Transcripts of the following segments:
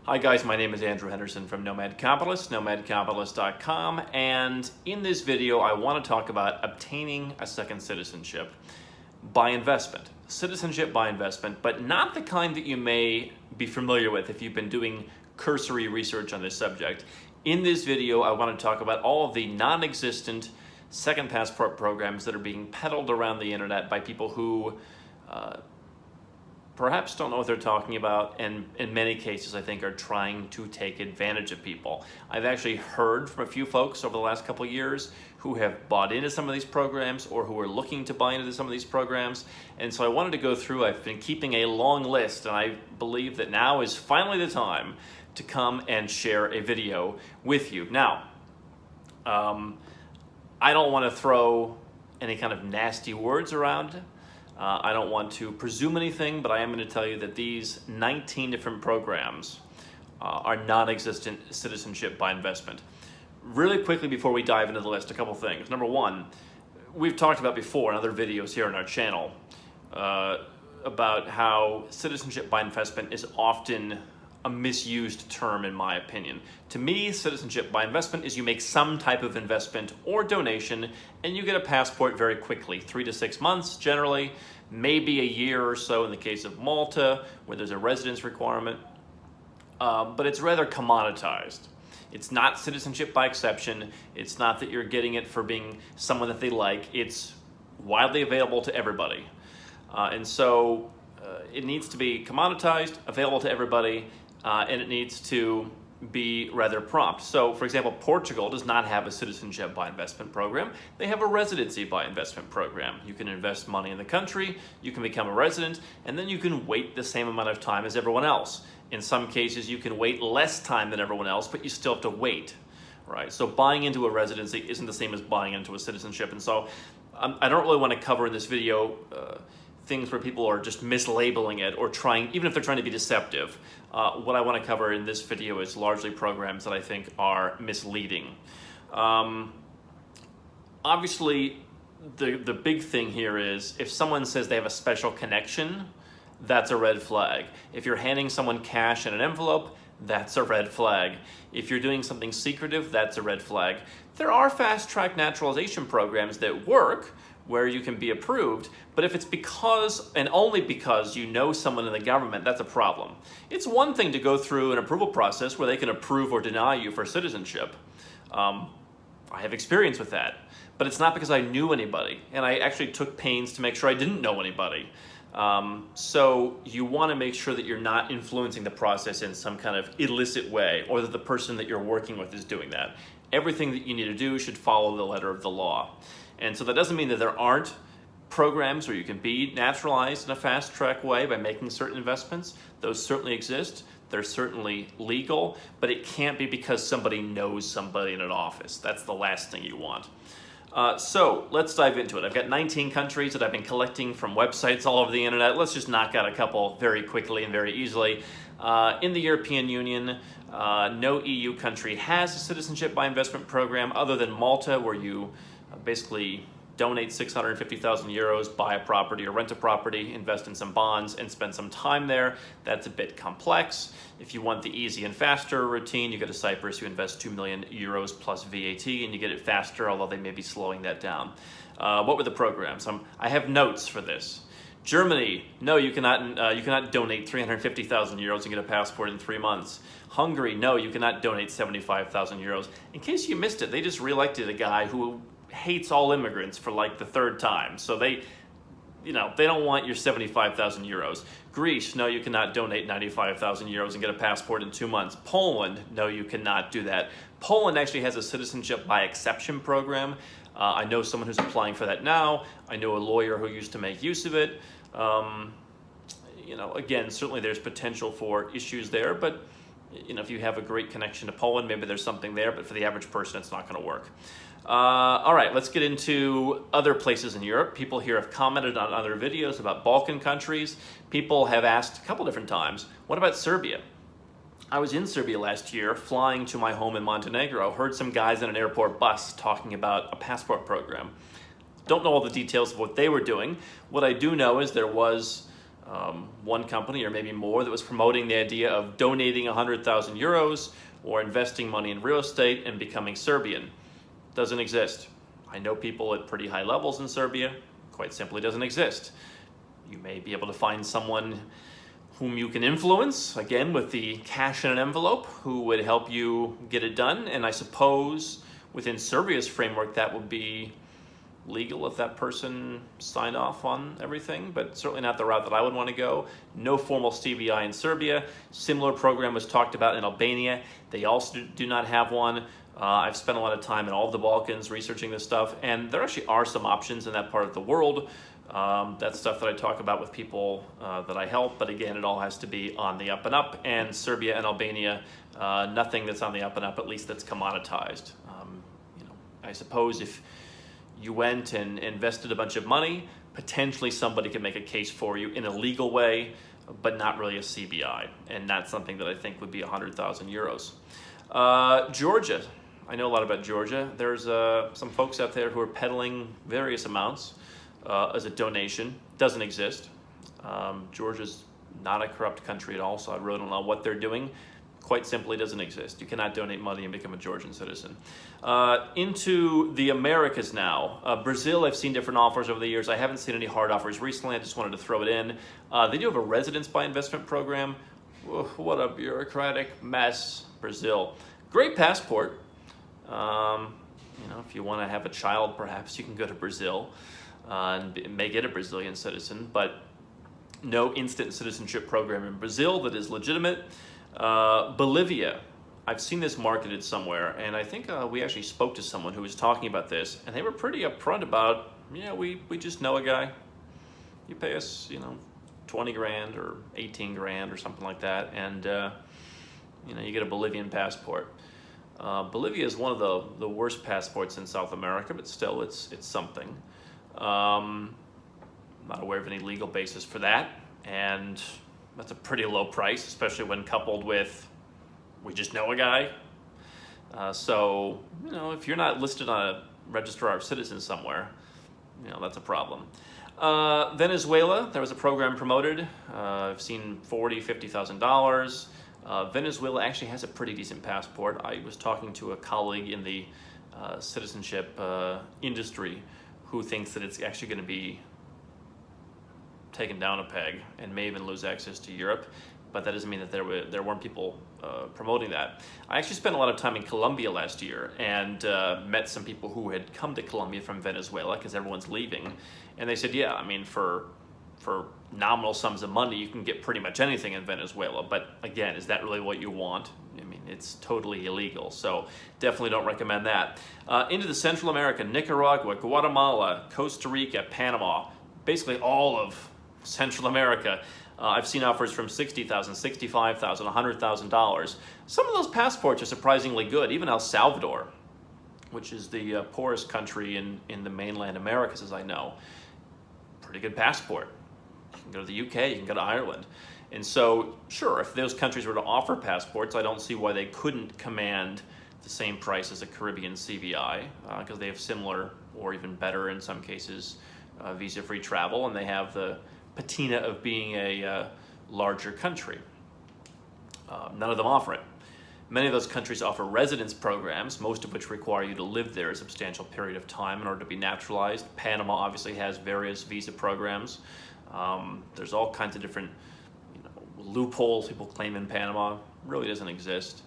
Hi guys, my name is Andrew Henderson from Nomad Capitalist, nomadcapitalist.com, and in this video I want to talk about obtaining a second citizenship by investment. Citizenship by investment, but not the kind that you may be familiar with if you've been doing cursory research on this subject. In this video I want to talk about all of the non-existent second passport programs that are being peddled around the internet by people who perhaps don't know what they're talking about, and in many cases I think are trying to take advantage of people. I've actually heard from a few folks over the last couple of years who have bought into some of these programs or who are looking to buy into some of these programs, and so I wanted to go through. I've been keeping a long list, and I believe that now is finally the time to come and share a video with you. Now, I don't want to throw any kind of nasty words around. I don't want to presume anything, but I am going to tell you that these 19 different programs are non-existent citizenship by investment. Really quickly before we dive into the list, a couple things. Number one, we've talked about before in other videos here on our channel about how citizenship by investment is often a misused term in my opinion. To me, citizenship by investment is you make some type of investment or donation and you get a passport very quickly, 3 to 6 months generally, maybe a year or so in the case of Malta where there's a residence requirement, but it's rather commoditized. It's not citizenship by exception. It's not that you're getting it for being someone that they like. It's widely available to everybody. And so it needs to be commoditized, available to everybody, and it needs to be rather prompt. So, for example, Portugal does not have a citizenship by investment program. They have a residency by investment program. You can invest money in the country, you can become a resident, and then you can wait the same amount of time as everyone else. In some cases, you can wait less time than everyone else, but you still have to wait, right? So buying into a residency isn't the same as buying into a citizenship. And so I don't really want to cover in this video things where people are just mislabeling it or trying, even if they're trying to be deceptive. What I want to cover in this video is largely programs that I think are misleading. Obviously, the big thing here is if someone says they have a special connection, that's a red flag. If you're handing someone cash in an envelope, that's a red flag. If you're doing something secretive, that's a red flag. There are fast-track naturalization programs that work where you can be approved, but if it's because and only because you know someone in the government, that's a problem. It's one thing to go through an approval process where they can approve or deny you for citizenship. I have experience with that, but it's not because I knew anybody, and I actually took pains to make sure I didn't know anybody. So you want to make sure that you're not influencing the process in some kind of illicit way, or that the person that you're working with is doing that. Everything that you need to do should follow the letter of the law. And so that doesn't mean that there aren't programs where you can be naturalized in a fast-track way by making certain investments. Those certainly exist. They're certainly legal, but it can't be because somebody knows somebody in an office. That's the last thing you want. So let's dive into it. I've got 19 countries that I've been collecting from websites all over the internet. Let's just knock out a couple very quickly and very easily. In the European Union, no EU country has a citizenship by investment program other than Malta, where you basically donate 650,000 euros, buy a property or rent a property, invest in some bonds, and spend some time there. That's a bit complex. If you want the easy and faster routine, you go to Cyprus, you invest 2 million euros plus VAT, and you get it faster, although they may be slowing that down. What were the programs? I have notes for this. Germany, no, you cannot donate 350,000 euros and get a passport in 3 months. Hungary, no, you cannot donate 75,000 euros. In case you missed it, they just reelected a guy who hates all immigrants for like the third time. So they don't want your 75,000 euros. Greece, no, you cannot donate 95,000 euros and get a passport in 2 months. Poland, no, you cannot do that. Poland actually has a citizenship by exception program. I know someone who's applying for that now. I know a lawyer who used to make use of it. Again, certainly there's potential for issues there, but if you have a great connection to Poland, maybe there's something there, but for the average person, it's not going to work. All right, let's get into other places in Europe. People here have commented on other videos about Balkan countries. People have asked a couple different times, what about Serbia? I was in Serbia last year, flying to my home in Montenegro. Heard some guys in an airport bus talking about a passport program. Don't know all the details of what they were doing. What I do know is there was one company or maybe more that was promoting the idea of donating 100,000 euros or investing money in real estate and becoming Serbian. Doesn't exist. I know people at pretty high levels in Serbia. Quite simply doesn't exist. You may be able to find someone whom you can influence, again, with the cash in an envelope, who would help you get it done. And I suppose within Serbia's framework, that would be legal if that person signed off on everything, but certainly not the route that I would want to go. No formal CBI in Serbia. Similar program was talked about in Albania. They also do not have one. I've spent a lot of time in all of the Balkans researching this stuff, and there actually are some options in that part of the world. That's stuff that I talk about with people that I help, but again, it all has to be on the up and up, and Serbia and Albania, nothing that's on the up and up, at least that's commoditized. I suppose if you went and invested a bunch of money, potentially somebody could make a case for you in a legal way, but not really a CBI, and that's something that I think would be 100,000 euros. Georgia. I know a lot about Georgia. There's some folks out there who are peddling various amounts as a donation. Doesn't exist. Georgia's not a corrupt country at all, so I really don't know what they're doing. Quite simply doesn't exist. You cannot donate money and become a Georgian citizen. Into the Americas now. Brazil, I've seen different offers over the years. I haven't seen any hard offers recently. I just wanted to throw it in. They do have a residence by investment program. What a bureaucratic mess, Brazil. Great passport. If you want to have a child, perhaps you can go to Brazil and make it a Brazilian citizen, but no instant citizenship program in Brazil that is legitimate. Bolivia, I've seen this marketed somewhere, and I think we actually spoke to someone who was talking about this, and they were pretty upfront about, we just know a guy. You pay us, 20 grand or 18 grand or something like that, and you get a Bolivian passport. Bolivia is one of the worst passports in South America, but still it's something. Not aware of any legal basis for that, and that's a pretty low price, especially when coupled with, we just know a guy. So, if you're not listed on a registrar of citizens somewhere, that's a problem. Venezuela, there was a program promoted. I've seen $40,000, $50,000. Venezuela actually has a pretty decent passport. I was talking to a colleague in the citizenship industry who thinks that it's actually going to be taken down a peg and may even lose access to Europe, but that doesn't mean that there weren't people promoting that. I actually spent a lot of time in Colombia last year and met some people who had come to Colombia from Venezuela because everyone's leaving, and they said, for nominal sums of money, you can get pretty much anything in Venezuela, but again, is that really what you want? It's totally illegal, so definitely don't recommend that. Into the Central America, Nicaragua, Guatemala, Costa Rica, Panama, basically all of Central America. I've seen offers from $60,000, $65,000, $100,000. Some of those passports are surprisingly good. Even El Salvador, which is the poorest country in the mainland Americas, as I know, pretty good passport. You can go to the UK, you can go to Ireland. And so, sure, if those countries were to offer passports, I don't see why they couldn't command the same price as a Caribbean CBI, because they have similar, or even better in some cases, visa-free travel, and they have the patina of being a larger country. None of them offer it. Many of those countries offer residence programs, most of which require you to live there a substantial period of time in order to be naturalized. Panama obviously has various visa programs. There's all kinds of different loopholes people claim in Panama. Really doesn't exist.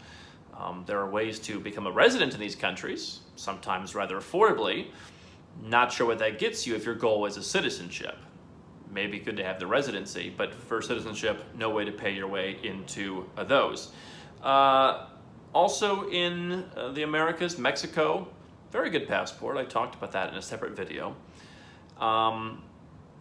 There are ways to become a resident in these countries, sometimes rather affordably. Not sure what that gets you if your goal is a citizenship. Maybe good to have the residency, but for citizenship, no way to pay your way into those. Also in the Americas, Mexico, very good passport. I talked about that in a separate video.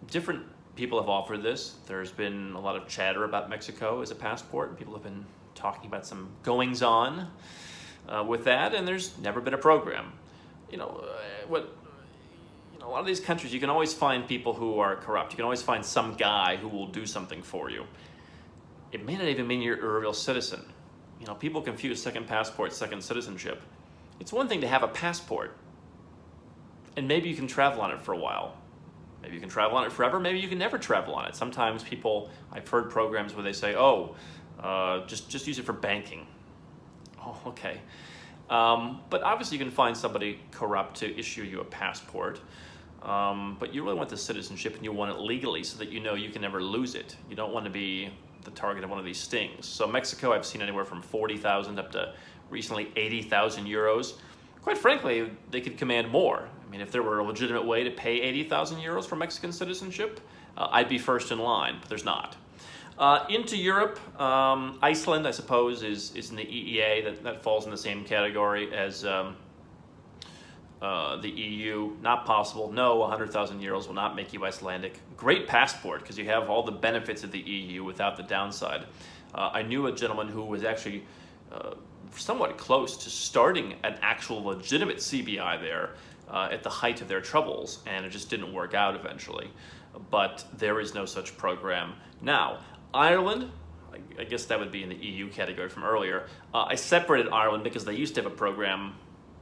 Different people have offered this. There's been a lot of chatter about Mexico as a passport. People have been talking about some goings-on with that, and there's never been a program. A lot of these countries, you can always find people who are corrupt. You can always find some guy who will do something for you. It may not even mean you're a real citizen. People confuse second passport, second citizenship. It's one thing to have a passport, and maybe you can travel on it for a while. Maybe you can travel on it forever, maybe you can never travel on it. Sometimes people, I've heard programs where they say, oh, just use it for banking. Oh, okay. But obviously you can find somebody corrupt to issue you a passport. But you really want the citizenship and you want it legally so that you know you can never lose it. You don't want to be the target of one of these stings. So Mexico, I've seen anywhere from 40,000 up to recently 80,000 euros. Quite frankly, they could command more. I mean, if there were a legitimate way to pay 80,000 euros for Mexican citizenship, I'd be first in line, but there's not. Into Europe, Iceland, I suppose, is in the EEA. That falls in the same category as the EU. Not possible. No, 100,000 euros will not make you Icelandic. Great passport, because you have all the benefits of the EU without the downside. I knew a gentleman who was actually somewhat close to starting an actual legitimate CBI there at the height of their troubles, and it just didn't work out eventually. But there is no such program now. Ireland, I guess that would be in the EU category from earlier. I separated Ireland because they used to have a program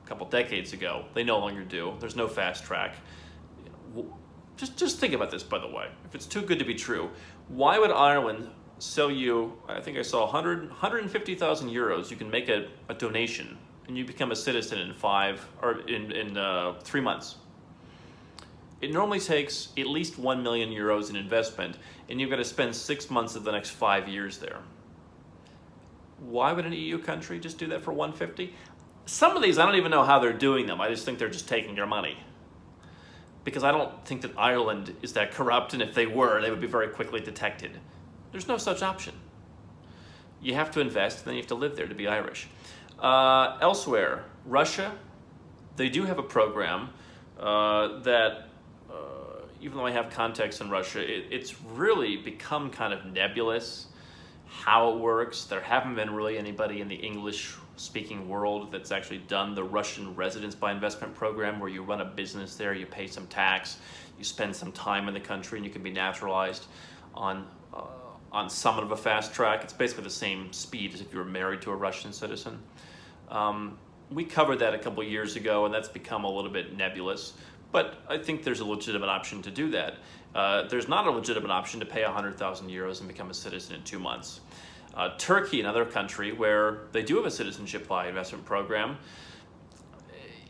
a couple decades ago. They no longer do. There's no fast track. Just think about this, by the way. If it's too good to be true, why would Ireland sell you, I think I saw 150,000 euros, you can make a donation and you become a citizen in 3 months. It normally takes at least 1 million euros in investment, and you've got to spend 6 months of the next 5 years there. Why would an EU country just do that for 150? Some of these, I don't even know how they're doing them. I just think they're just taking your money. Because I don't think that Ireland is that corrupt, and if they were, they would be very quickly detected. There's no such option. You have to invest, and then you have to live there to be Irish. Elsewhere, Russia, they do have a program that, even though I have context in Russia, it's really become kind of nebulous how it works. There haven't been really anybody in the English-speaking world that's actually done the Russian residence by investment program, where you run a business there, you pay some tax, you spend some time in the country, and you can be naturalized on somewhat of a fast track. It's basically the same speed as if you were married to a Russian citizen. We covered that a couple years ago, and that's become a little bit nebulous. But I think there's a legitimate option to do that. There's not a legitimate option to pay 100,000 euros and become a citizen in 2 months. Turkey, another country where they do have a citizenship by investment program,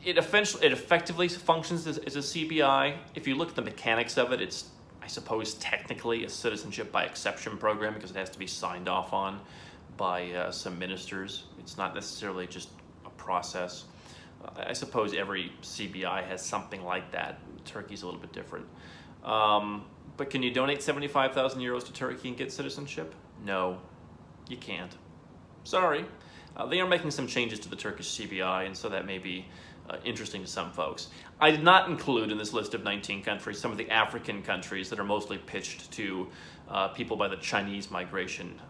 it effectively functions as a CBI. If you look at the mechanics of it, it's, I suppose, technically a citizenship by exception program because it has to be signed off on by some ministers. It's not necessarily just a process. I suppose every CBI has something like that. Turkey's a little bit different. But can you donate 75,000 euros to Turkey and get citizenship? No, you can't. Sorry. They are making some changes to the Turkish CBI, and so that may be interesting to some folks. I did not include in this list of 19 countries some of the African countries that are mostly pitched to people by the Chinese migration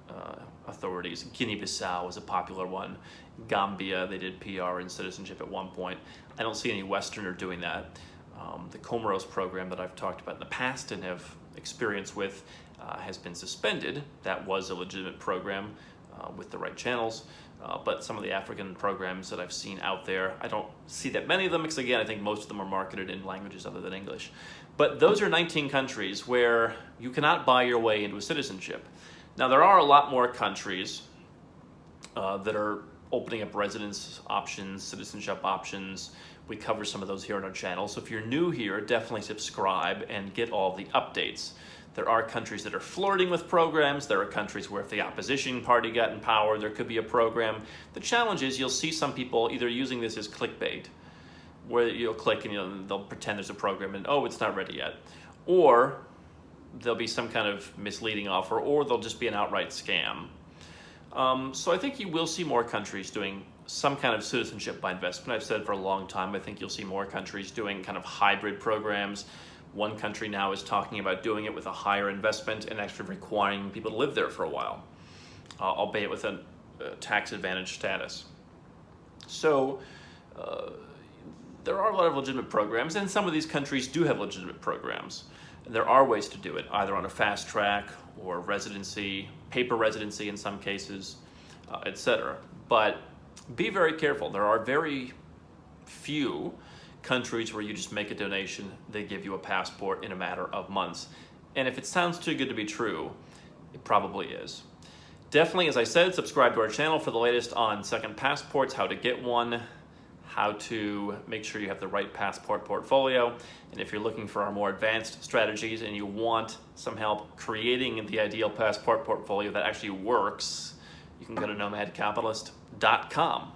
authorities. Guinea-Bissau is a popular one. Gambia, they did PR and citizenship at one point. I don't see any Westerner doing that. The Comoros program that I've talked about in the past and have experience with has been suspended. That was a legitimate program with the right channels. But some of the African programs that I've seen out there, I don't see that many of them, because again, I think most of them are marketed in languages other than English. But those are 19 countries where you cannot buy your way into a citizenship. Now, there are a lot more countries that are opening up residence options, citizenship options. We cover some of those here on our channel. So if you're new here, definitely subscribe and get all the updates. There are countries that are flirting with programs. There are countries where if the opposition party got in power, there could be a program. The challenge is you'll see some people either using this as clickbait, where you'll click and they'll pretend there's a program and, oh, it's not ready yet. Or there'll be some kind of misleading offer, or there'll just be an outright scam. So I think you will see more countries doing some kind of citizenship by investment. I've said for a long time, I think you'll see more countries doing kind of hybrid programs. One country now is talking about doing it with a higher investment and actually requiring people to live there for a while, albeit with a tax advantage status. So there are a lot of legitimate programs, and some of these countries do have legitimate programs. And there are ways to do it, either on a fast track or residency, paper residency in some cases, etc. But be very careful. There are very few countries where you just make a donation, they give you a passport in a matter of months. And if it sounds too good to be true, it probably is. Definitely, as I said, subscribe to our channel for the latest on second passports, how to get one, how to make sure you have the right passport portfolio. And if you're looking for our more advanced strategies and you want some help creating the ideal passport portfolio that actually works, you can go to nomadcapitalist.com.